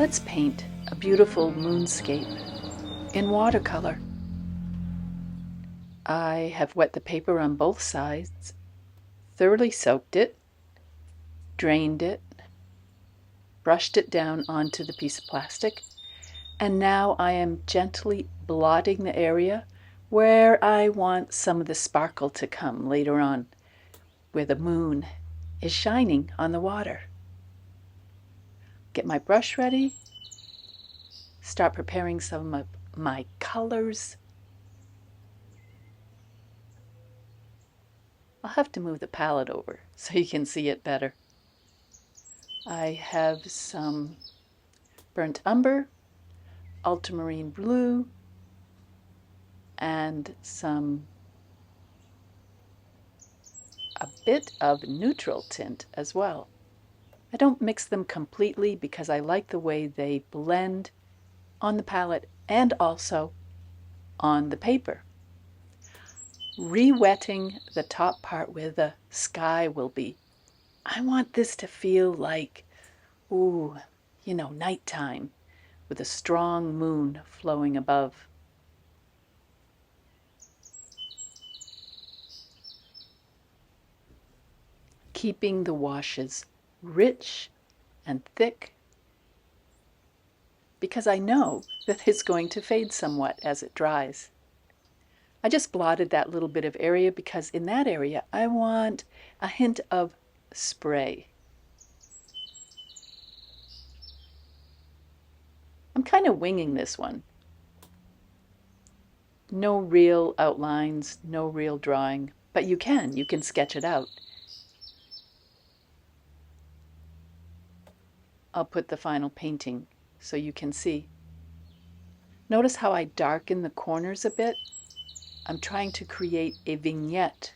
Let's paint a beautiful moonscape in watercolor. I have wet the paper on both sides, thoroughly soaked it, drained it, brushed it down onto the piece of plastic, and now I am gently blotting the area where I want some of the sparkle to come later on, where the moon is shining on the water. Get my brush ready, start preparing some of my colors. I'll have to move the palette over so you can see it better. I have some burnt umber, ultramarine blue, and a bit of neutral tint as well. I don't mix them completely because I like the way they blend on the palette and also on the paper. Re-wetting the top part where the sky will be. I want this to feel like, nighttime with a strong moon flowing above. Keeping the washes rich and thick because I know that it's going to fade somewhat as it dries. I just blotted that little bit of area because in that area I want a hint of spray. I'm kind of winging this one. No real outlines, no real drawing, but you can sketch it out. I'll put the final painting so you can see. Notice how I darken the corners a bit? I'm trying to create a vignette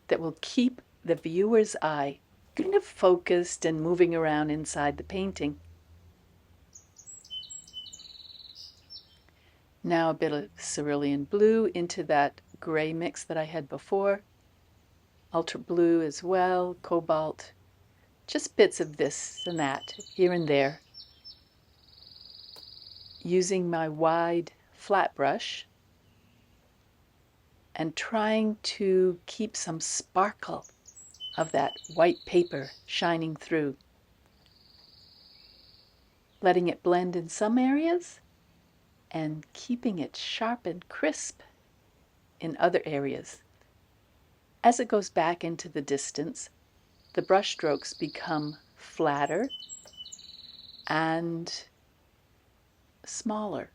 that will keep the viewer's eye kind of focused and moving around inside the painting. Now a bit of cerulean blue into that gray mix that I had before. Ultra blue as well, cobalt. Just bits of this and that here and there. Using my wide flat brush and trying to keep some sparkle of that white paper shining through. Letting it blend in some areas and keeping it sharp and crisp in other areas. As it goes back into the distance, the brush strokes become flatter and smaller.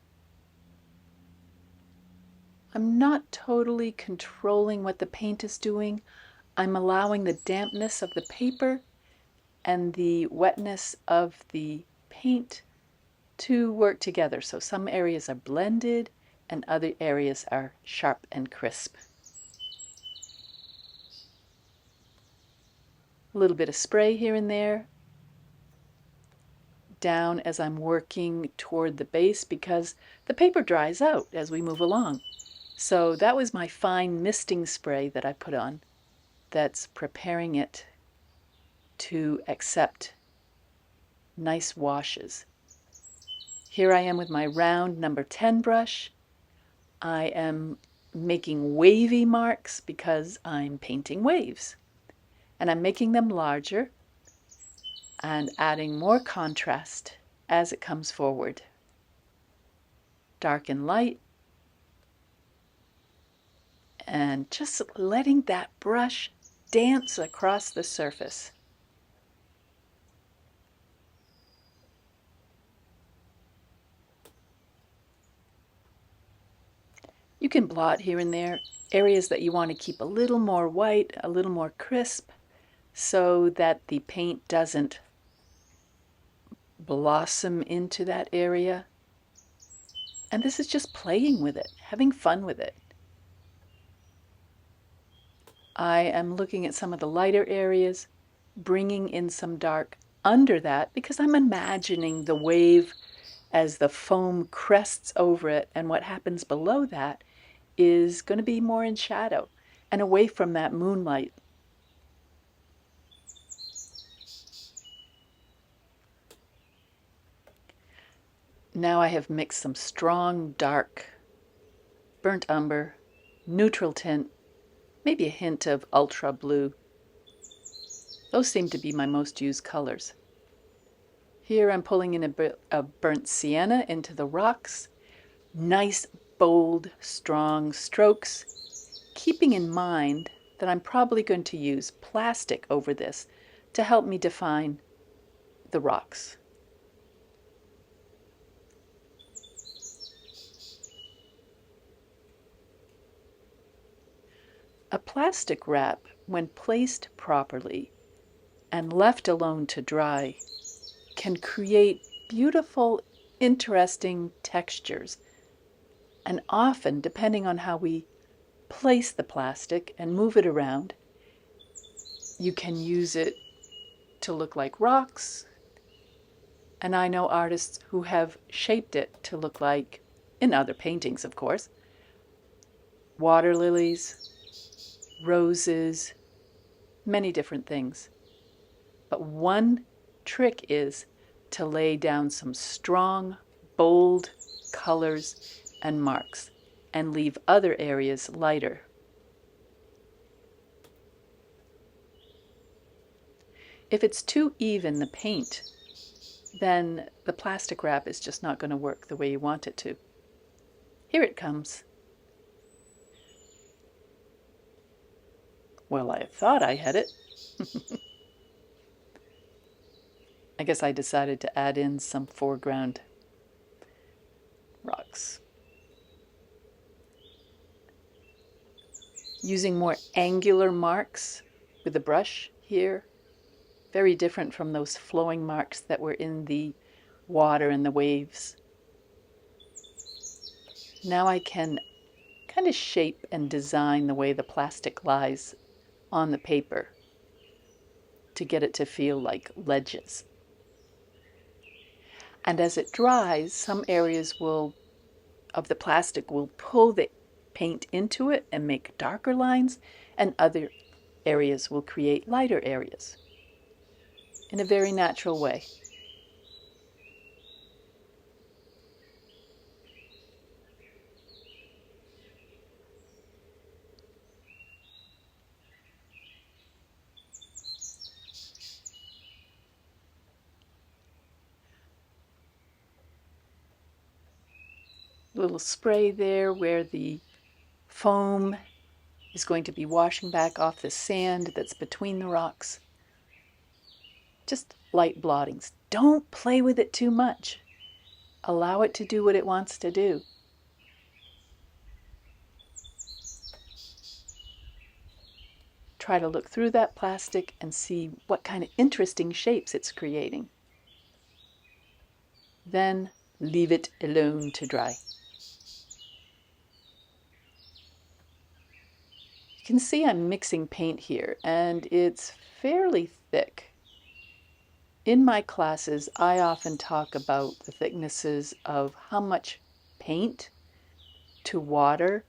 I'm not totally controlling what the paint is doing. I'm allowing the dampness of the paper and the wetness of the paint to work together. So some areas are blended and other areas are sharp and crisp. A little bit of spray here and there down as I'm working toward the base because the paper dries out as we move along. So that was my fine misting spray that I put on that's preparing it to accept nice washes. Here I am with my round number 10 brush. I am making wavy marks because I'm painting waves. And I'm making them larger and adding more contrast as it comes forward. Dark and light. And just letting that brush dance across the surface. You can blot here and there areas that you want to keep a little more white, a little more crisp, so that the paint doesn't blossom into that area. And this is just playing with it, having fun with it. I am looking at some of the lighter areas, bringing in some dark under that because I'm imagining the wave as the foam crests over it, and what happens below that is going to be more in shadow and away from that moonlight. Now I have mixed some strong, dark, burnt umber, neutral tint, maybe a hint of ultra blue. Those seem to be my most used colors. Here I'm pulling in a bit of burnt sienna into the rocks. Nice, bold, strong strokes, keeping in mind that I'm probably going to use plastic over this to help me define the rocks. A plastic wrap, when placed properly and left alone to dry, can create beautiful, interesting textures. And often, depending on how we place the plastic and move it around, you can use it to look like rocks. And I know artists who have shaped it to look like, in other paintings of course, water lilies, roses, many different things. But one trick is to lay down some strong, bold colors and marks and leave other areas lighter. If it's too even, the paint, then the plastic wrap is just not going to work the way you want it to. Here it comes. Well, I thought I had it. I guess I decided to add in some foreground rocks. Using more angular marks with the brush here. Very different from those flowing marks that were in the water and the waves. Now I can kind of shape and design the way the plastic lies on the paper to get it to feel like ledges. And as it dries, some areas of the plastic will pull the paint into it and make darker lines, and other areas will create lighter areas in a very natural way. Little spray there where the foam is going to be washing back off the sand that's between the rocks. Just light blottings. Don't play with it too much. Allow it to do what it wants to do. Try to look through that plastic and see what kind of interesting shapes it's creating. Then leave it alone to dry. You can see I'm mixing paint here, and it's fairly thick. In my classes, I often talk about the thicknesses of how much paint to water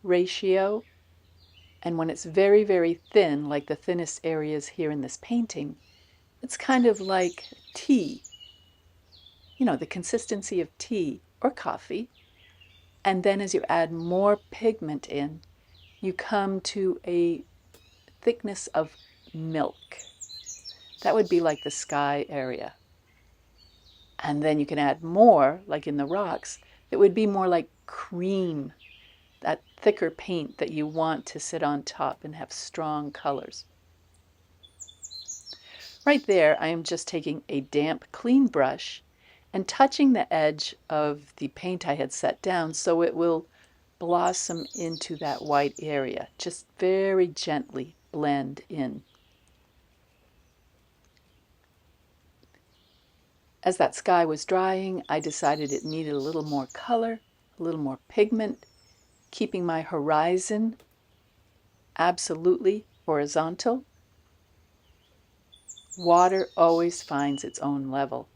ratio. And when it's very, very thin, like the thinnest areas here in this painting, it's kind of like tea. You know, the consistency of tea or coffee. And then as you add more pigment in, you come to a thickness of milk. That would be like the sky area. And then you can add more, like in the rocks, that would be more like cream, that thicker paint that you want to sit on top and have strong colors. Right there, I am just taking a damp, clean brush and touching the edge of the paint I had set down so it will blossom into that white area. Just very gently blend in. As that sky was drying, I decided it needed a little more color, a little more pigment, keeping my horizon absolutely horizontal. Water always finds its own level.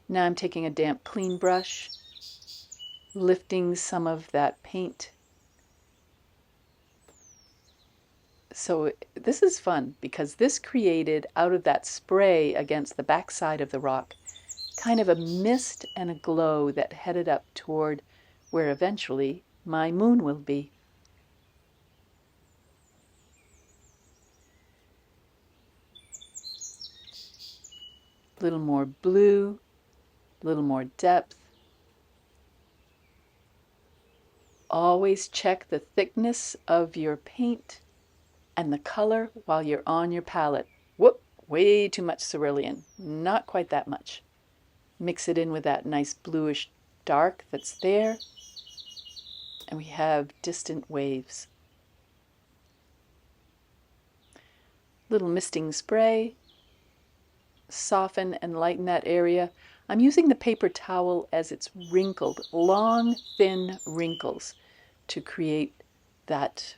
Now I'm taking a damp, clean brush, lifting some of that paint So this is fun because this created out of that spray against the backside of the rock kind of a mist and a glow that headed up toward where eventually my moon will be. A little more blue, a little more depth. Always check the thickness of your paint and the color while you're on your palette. Whoop, way too much cerulean. Not quite that much. Mix it in with that nice bluish dark that's there. And we have distant waves. Little misting spray. Soften and lighten that area. I'm using the paper towel as it's wrinkled, long, thin wrinkles to create that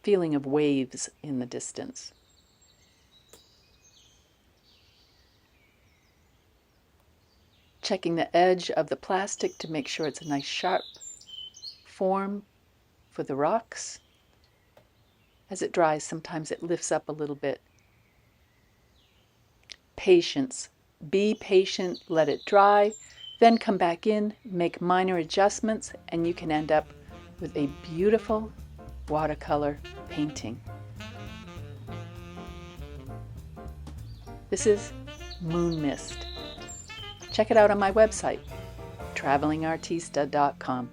feeling of waves in the distance. Checking the edge of the plastic to make sure it's a nice sharp form for the rocks. As it dries, sometimes it lifts up a little bit. Patience. Be patient, let it dry, then come back in, make minor adjustments, and you can end up with a beautiful watercolor painting. This is MoonMist. Check it out on my website, travelingartista.com.